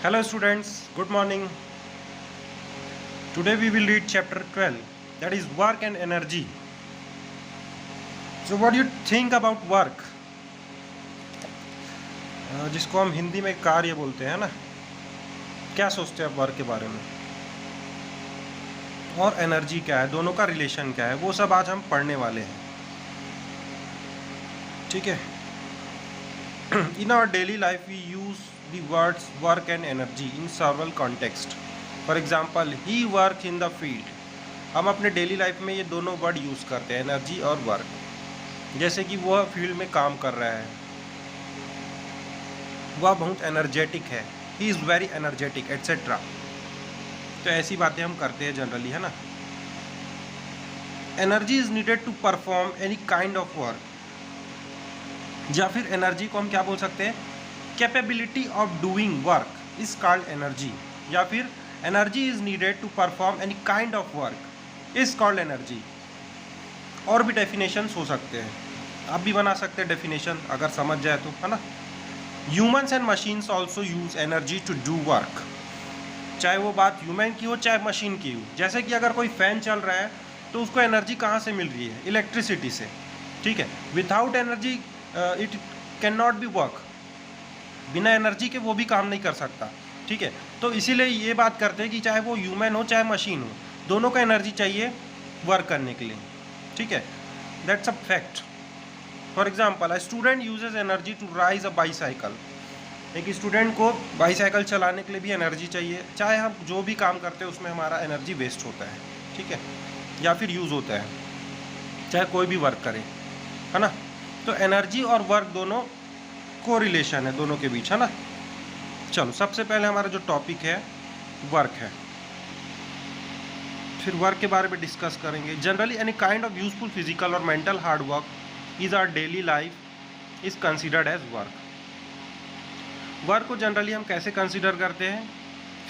Hello students, good morning. Today we will read chapter 12, that is work and energy. So what do you think about work? जिसको हम हिंदी में कार्य बोलते हैं ना, क्या सोचते हैं आप वर्क के बारे में? और एनर्जी क्या है, दोनों का रिलेशन क्या है, वो सब आज हम पढ़ने वाले हैं. ठीक है. In our daily life we use the words work and energy in several contexts. For example, he works in the field. हम अपने डेली लाइफ में ये दोनों वर्ड यूज़ करते हैं, एनर्जी और वर्क. जैसे कि वह फील्ड में काम कर रहा है, वह बहुत एनर्जेटिक है, he is very energetic etcetera. तो ऐसी बातें हम करते हैं जनरली, है ना. Energy is needed to perform any kind of work. या फिर एनर्जी को हम क्या बोल सकते हैं, capability of doing work is called energy. या फिर energy is needed to perform any kind of work is called energy. और भी डेफिनेशंस हो सकते हैं, आप भी बना सकते हैं डेफिनेशन अगर समझ जाए तो, है ना. Humans and machines also use energy to do work. चाहे वो बात ह्यूमन की हो चाहे मशीन की हो. जैसे कि अगर कोई फैन चल रहा है तो उसको एनर्जी कहाँ से मिल रही है, इलेक्ट्रिसिटी से. ठीक है. Without energy it can not be work. बिना एनर्जी के वो भी काम नहीं कर सकता. ठीक है. तो इसीलिए ये बात करते हैं कि चाहे वो ह्यूमन हो चाहे मशीन हो, दोनों का एनर्जी चाहिए वर्क करने के लिए. ठीक है. That's a fact. For example, a student uses energy to ride a bicycle. एक स्टूडेंट को बाईसाइकिल चलाने के लिए भी एनर्जी चाहिए. चाहे हम जो भी काम करते हैं उसमें हमारा एनर्जी वेस्ट होता है, ठीक है, या फिर यूज़ होता है, चाहे कोई भी वर्क करे, है ना. तो एनर्जी और वर्क दोनों को रिलेशन है दोनों के बीच, है ना. चलो, सबसे पहले हमारा जो टॉपिक है वर्क है, फिर वर्क के बारे में डिस्कस करेंगे. Generally any kind of useful physical और mental hard work is our daily life is considered as work. Work को जनरली हम कैसे कंसिडर करते हैं,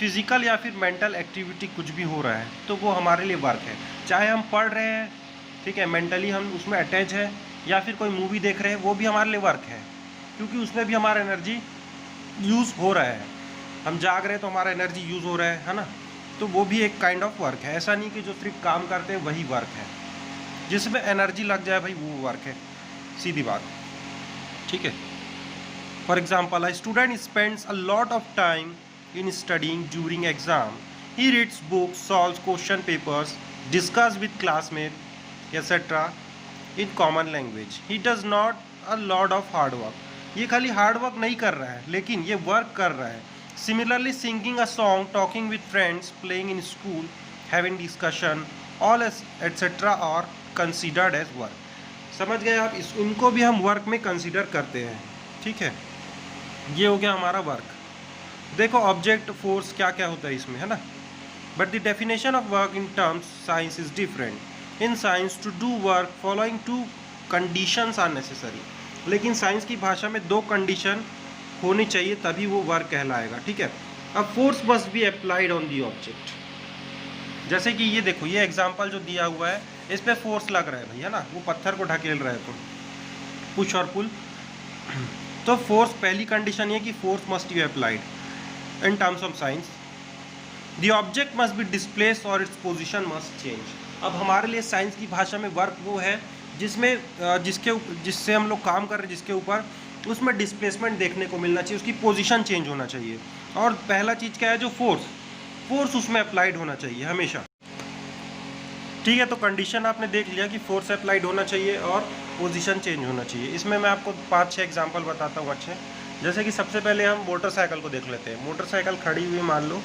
फिजिकल या फिर मेंटल एक्टिविटी कुछ भी हो रहा है तो वो हमारे लिए वर्क है. चाहे हम पढ़ रहे हैं, ठीक है, मेंटली हम उसमें अटैच है, या फिर कोई मूवी देख रहे हैं, वो भी हमारे लिए वर्क है, क्योंकि उसमें भी हमारा एनर्जी यूज़ हो रहा है. हम जाग रहे हैं तो हमारा एनर्जी यूज़ हो रहा है ना. तो वो भी एक काइंड ऑफ वर्क है. ऐसा नहीं कि जो सिर्फ काम करते हैं वही वर्क है. जिसमें एनर्जी लग जाए भाई वो वर्क है, सीधी बात. ठीक है. For example, a student spends a lot of time in studying during exam. He reads books, solves question papers, discuss with classmate etcetera in common language. He does not a lot of hard work. ये खाली hard work नहीं कर रहा है, लेकिन ये work कर रहा है. Similarly, singing a song, talking with friends, playing in school, having discussion, all etcetera are considered as work. समझ गए आप, इनको भी हम वर्क में कंसिडर करते हैं. ठीक है. ये हो गया हमारा वर्क. देखो, ऑब्जेक्ट, फोर्स, क्या क्या होता है इसमें, है ना. But the definition of work in terms science is different. In science, to do work following two conditions are necessary. लेकिन साइंस की भाषा में दो कंडीशन होनी चाहिए तभी वो वर्क कहलाएगा. ठीक है. अब force must be applied on the object. जैसे कि ये देखो, ये एग्जांपल जो दिया हुआ है इस पे फोर्स लग रहा है भाई, है ना. वो पत्थर को ढकेल रहा है तो पुश और पुल. तो फोर्स, पहली कंडीशन ये कि force must be applied. In terms of science, the object must be displace और इट्स पोजिशन मस्ट चेंज. अब हमारे लिए साइंस की भाषा में वर्क वो है जिसमें जिससे हम लोग काम कर रहे हैं, जिसके ऊपर, उसमें डिस्प्लेसमेंट देखने को मिलना चाहिए, उसकी पोजीशन चेंज होना चाहिए. और पहला चीज़ क्या है, जो फोर्स उसमें अप्लाइड होना चाहिए हमेशा. ठीक है. तो कंडीशन आपने देख लिया कि फोर्स अप्लाइड होना चाहिए और पोजीशन चेंज होना चाहिए. इसमें मैं आपको 5-6 एग्जाम्पल बताता हूँ अच्छे. जैसे कि सबसे पहले हम मोटरसाइकिल को देख लेते हैं. मोटरसाइकिल खड़ी हुई मान लो,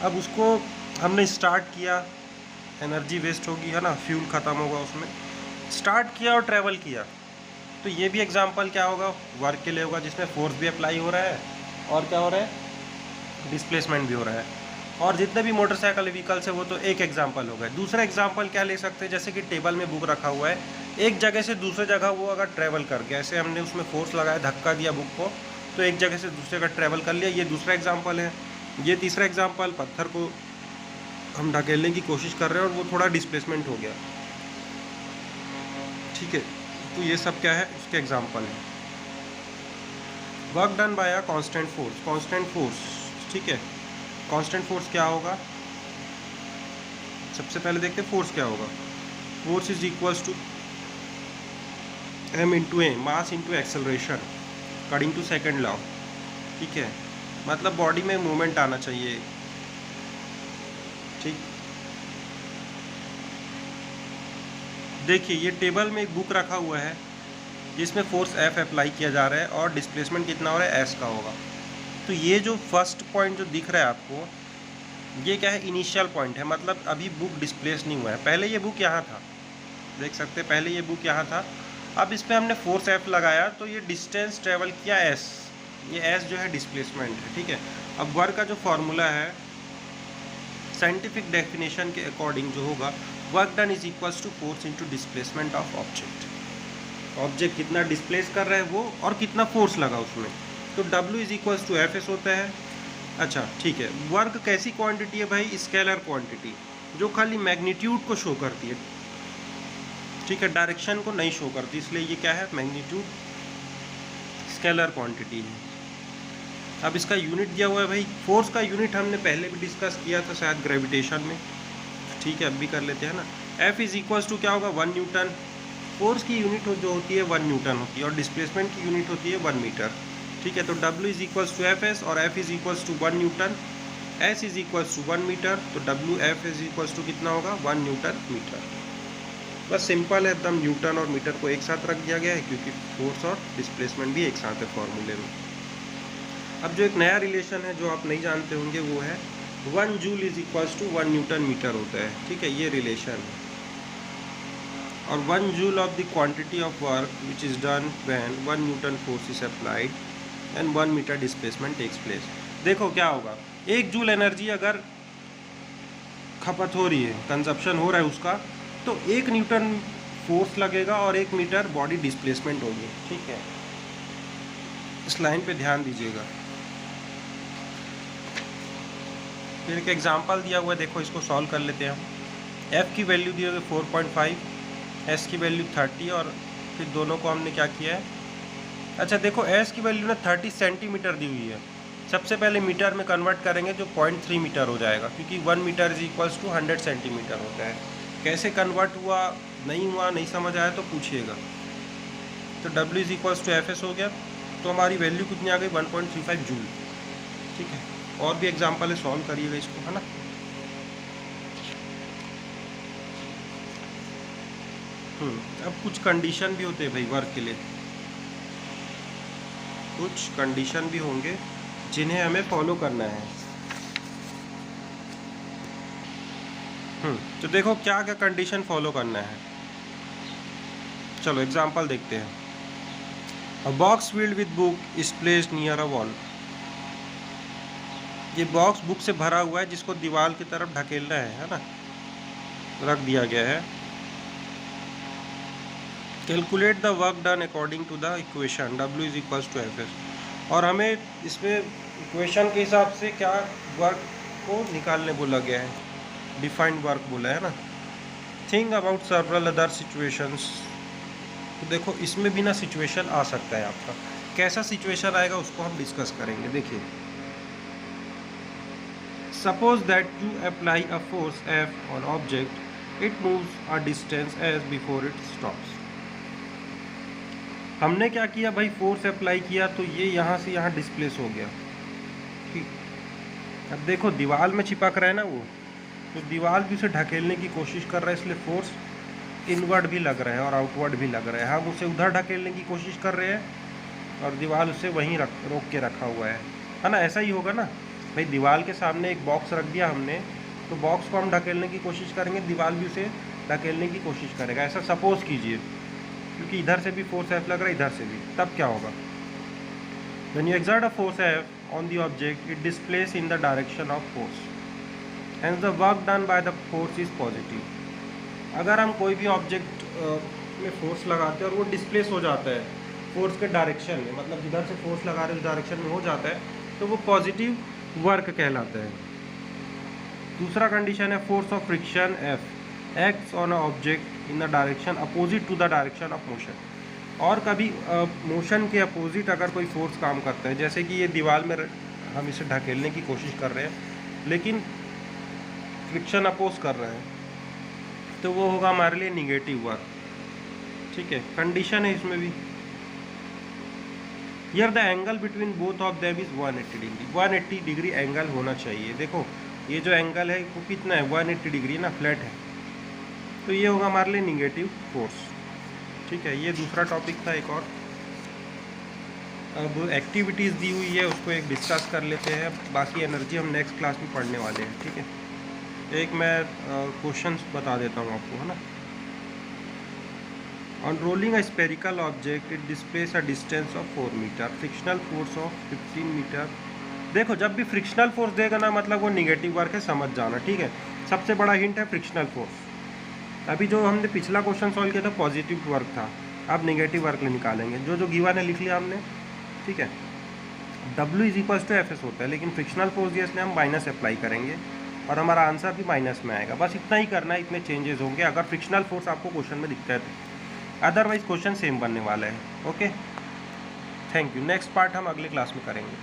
अब उसको हमने स्टार्ट किया, एनर्जी वेस्ट होगी, है ना, फ्यूल ख़त्म होगा उसमें. स्टार्ट किया और ट्रैवल किया, तो ये भी एग्जांपल क्या होगा, वर्क के लिए होगा, जिसमें फोर्स भी अप्लाई हो रहा है और क्या हो रहा है, डिस्प्लेसमेंट भी हो रहा है. और जितने भी मोटरसाइकिल व्हीकल्स है वो तो एक एग्जांपल हो गए. दूसरा एग्जांपल क्या ले सकते हैं, जैसे कि टेबल में बुक रखा हुआ है, एक जगह से दूसरे जगह वो अगर ट्रैवल कर गया, ऐसे हमने उसमें फोर्स लगाया, धक्का दिया बुक को, तो एक जगह से दूसरे जगह ट्रैवल कर लिया. ये दूसरा एग्जाम्पल है. ये तीसरा एग्जाम्पल, पत्थर को हम ढकेलने की कोशिश कर रहे हैं और वो थोड़ा डिस्प्लेसमेंट हो गया. ठीक है. तो ये सब क्या है, उसके एग्जाम्पल है. Work done by a constant force. Constant force ठीक है। कांस्टेंट फोर्स क्या होगा, सबसे पहले देखते हैं फोर्स क्या होगा। Force is equals to m into A, mass into acceleration according to second law. ठीक है, मतलब बॉडी में मूवमेंट आना चाहिए। ठीक, देखिए ये टेबल में एक बुक रखा हुआ है जिसमें फोर्स F अप्लाई किया जा रहा है और डिस्प्लेसमेंट कितना हो रहा है, S का होगा। तो ये जो फर्स्ट पॉइंट जो दिख रहा है आपको, ये क्या है, इनिशियल पॉइंट है, मतलब अभी बुक डिस्प्लेस नहीं हुआ है। पहले ये बुक यहाँ था, देख सकते हैं, पहले ये बुक यहाँ था। अब इस पर हमने फोर्स F लगाया तो ये डिस्टेंस ट्रेवल किया S, ये S जो है डिस्प्लेसमेंट है। ठीक है, अब वर्क का जो फॉर्मूला है साइंटिफिक डेफिनेशन के अकॉर्डिंग जो होगा, work done is equals to force into displacement of object. Object कितना डिस्प्लेस कर रहा है वो और कितना फोर्स लगा उसमें, तो W is equals to F S होता है। अच्छा ठीक है, वर्क कैसी क्वांटिटी है भाई, स्केलर क्वांटिटी जो खाली मैग्नीट्यूड को शो करती है। ठीक है, डायरेक्शन को नहीं शो करती, इसलिए ये क्या है, मैग्नीट्यूड स्केलर क्वांटिटी है। अब इसका यूनिट दिया हुआ है भाई, फोर्स का यूनिट हमने पहले भी डिस्कस किया था शायद ग्रेविटेशन में। ठीक है, अब भी कर लेते हैं ना। F इज इक्वल्स टू क्या होगा, 1 न्यूटन। फोर्स की यूनिट जो होती है 1 न्यूटन होती है और डिस्प्लेसमेंट की यूनिट होती है 1 मीटर। ठीक है, तो W is equals to F S और F is equals to 1 newton, S is equals to 1 meter, तो WF इज इक्वल्स टू कितना होगा, 1 न्यूटन मीटर। बस सिंपल है एकदम, न्यूटन और मीटर को एक साथ रख दिया गया है क्योंकि फोर्स और डिस्प्लेसमेंट भी एक साथ है फॉर्मूले में। अब जो एक नया रिलेशन है जो आप नहीं जानते होंगे वो है 1 joule is equals to 1 newton meter होता है। ठीक है, ये रिलेशन है। और 1 joule of the quantity of work which is done when 1 newton force is applied and 1 meter displacement takes place. देखो क्या होगा, 1 जूल एनर्जी अगर खपत हो रही है, कंजप्शन हो रहा है उसका, तो 1 न्यूटन फोर्स लगेगा और 1 मीटर बॉडी डिस्प्लेसमेंट होगी। ठीक है, इस लाइन पे ध्यान दीजिएगा। फिर एक एग्जांपल दिया हुआ है, देखो इसको सॉल्व कर लेते हैं हम। F की वैल्यू दी हुई है 4.5, S की वैल्यू 30 और फिर दोनों को हमने क्या किया है, अच्छा देखो S की वैल्यू ना 30 सेंटीमीटर दी हुई है। सबसे पहले मीटर में कन्वर्ट करेंगे जो 0.3 मीटर हो जाएगा, क्योंकि 1 meter is equals to 100 centimeter होता है। कैसे कन्वर्ट हुआ नहीं समझ आया तो पूछिएगा। तो W is equals to F S हो गया, तो हमारी वैल्यू कितनी आ गई, 1.35 जूल। ठीक है, और भी एग्जाम्पल है, सॉल्व करिएगा इसको, है ना। अब कुछ कंडीशन भी होते हैं भाई वर्क के लिए, कुछ कंडीशन भी होंगे जिन्हें हमें फॉलो करना है। तो देखो क्या क्या कंडीशन फॉलो करना है, चलो एग्जांपल देखते हैं। अ box field with book is placed near a wall. ये बॉक्स बुक से भरा हुआ है जिसको दीवार की तरफ ढकेलना है ना, रख दिया गया है। Calculate the work done according to the equation W is equals to F S, और हमें इसमें इक्वेशन के हिसाब से क्या वर्क को निकालने बोला गया है, डिफाइंड वर्क बोला है ना। Think about several other situations, तो देखो इसमें भी ना सिचुएशन आ सकता है आपका, कैसा सिचुएशन आएगा उसको हम डिस्कस करेंगे। देखिए, suppose that you apply a force F on object, it moves a distance S before it stops. हमने क्या किया भाई, फोर्स अप्लाई किया तो ये यहाँ से यहाँ डिस्प्लेस हो गया। ठीक, अब देखो दीवार में चिपक रहा है ना वो, तो दीवार भी उसे ढकेलने की कोशिश कर रहा है, इसलिए फोर्स इनवर्ड भी लग रहा है और आउटवर्ड भी लग रहा है। हम उसे उधर ढकेलने की कोशिश कर रहे हैं और दीवार उसे वहीं रोक के रखा हुआ है ना। ऐसा ही होगा ना भाई, दीवार के सामने एक बॉक्स रख दिया हमने, तो बॉक्स को हम ढकेलने की कोशिश करेंगे, दीवार भी उसे ढकेलने की कोशिश करेगा। ऐसा सपोज कीजिए, क्योंकि इधर से भी फोर्स F लग रहा है, इधर से भी, तब क्या होगा, when you exert a force F on the object, it displace in the direction of force, hence the work done by the force is positive. अगर हम कोई भी ऑब्जेक्ट में फोर्स लगाते हैं और वो डिस्प्लेस हो जाता है फोर्स के डायरेक्शन में, मतलब जिधर से फोर्स लगा रहे उस डायरेक्शन में हो जाता है, तो वो पॉजिटिव वर्क कहलाता है। दूसरा कंडीशन है force of friction F acts on a object in the direction opposite to the direction of motion. और कभी मोशन के अपोजिट अगर कोई फोर्स काम करता है, जैसे कि ये दीवार में हम इसे ढकेलने की कोशिश कर रहे हैं लेकिन फ्रिक्शन अपोज कर रहे हैं, तो वो होगा हमारे लिए निगेटिव वर्क। ठीक है, कंडीशन है इसमें भी। Here the angle between both of them is 180 degree. 180 degree angle होना चाहिए। देखो ये जो एंगल है वो कितना है, 180 डिग्री ना, फ्लैट है, तो ये होगा हमारे लिए निगेटिव फोर्स। ठीक है, ये दूसरा टॉपिक था। एक और अब एक्टिविटीज़ दी हुई है, उसको एक डिस्कस कर लेते हैं, बाकी एनर्जी हम नेक्स्ट क्लास में पढ़ने वाले हैं। ठीक है, एक मैं क्वेश्चंस बता देता हूँ आपको, है ना। On rolling a spherical object, it displays a distance of 4 meter, frictional force of 15 meter. देखो जब भी फ्रिक्शनल फोर्स देगा ना, मतलब वो निगेटिव वर्क है, समझ जाना। ठीक है, सबसे बड़ा हिंट है फ्रिक्शनल फोर्स। अभी जो हमने पिछला क्वेश्चन सॉल्व किया था पॉजिटिव वर्क था, अब निगेटिव वर्क निकालेंगे। जो गिवन है लिख लिया हमने। ठीक है, W is equals to F S होता है, लेकिन फ्रिक्शनल फोर्स दिया इसलिए हम माइनस अप्लाई करेंगे और हमारा आंसर भी माइनस में आएगा। बस इतना ही करना है, इतने चेंजेस होंगे अगर फ्रिक्शनल फोर्स आपको क्वेश्चन में दिखता है तो, अदरवाइज क्वेश्चन सेम बनने वाला है। Okay, thank you. Next part हम अगले क्लास में करेंगे।